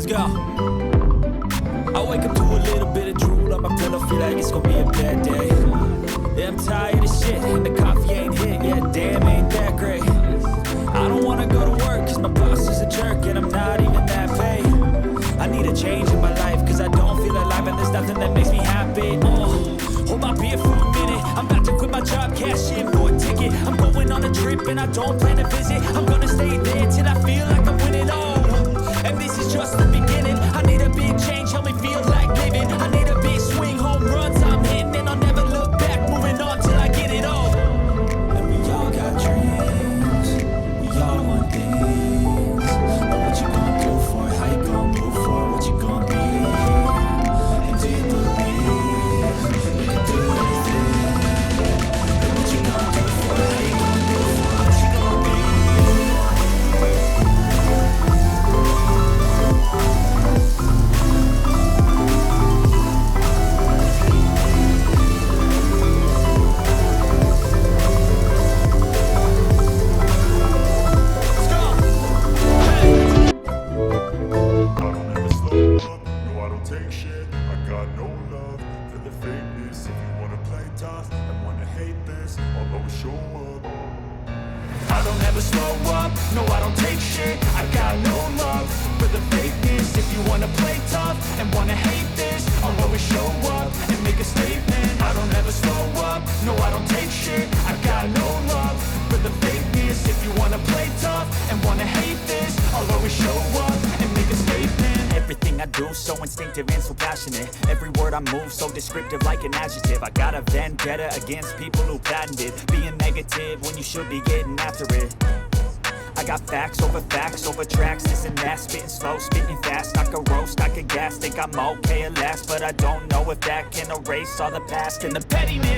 Let's go. I wake up to a little bit of drool on my pillow, feel like it's gonna be a bad day. Yeah, I'm tired of shit, and the coffee ain't hit, yeah, damn, ain't that great. I don't wanna go to work, cause my boss is a jerk, and I'm not even that paid. I need a change in my life, cause I don't feel alive, and there's nothing that makes me happy. Hold my beer for a minute, I'm about to quit my job, cash in for a ticket. I'm going on a trip, and I don't plan to visit. I'm gonna stay there till I feel like I'm winning all. And this is just the beginning. I need a big change, help me feel like living. I need a big swing, home runs I'm hitting, and I'll never look back, moving on till I get it all. And we all got dreams, we all want things. But what you gonna do for it? How you gonna move for it? What you gonna be? And do you believe you can do anything? And what you gonna do for it? How you gonna move for it? What you gonna be? Take shit, I got no love for the fakeness. If you wanna play tough and wanna hate this, I'll always show up. I don't ever slow up, no I don't take shit. I got no love for the fakeness. If you wanna play tough and wanna hate this, I'll always show up and make a statement. I don't ever slow up, no I don't take shit. I got no love for the fakeness. If you wanna play tough and wanna hate this, I'll always show up and make a statement. Everything I do so instinctive and so passionate. Every word I move so descriptive like an adjective. I got a vendetta against people who patented being negative when you should be getting after it. I got facts over tracks, this and that. Spitting slow, spitting fast. I could roast, I could gas. Think I'm okay at last, but I don't know if that can erase all the past and the pettiness.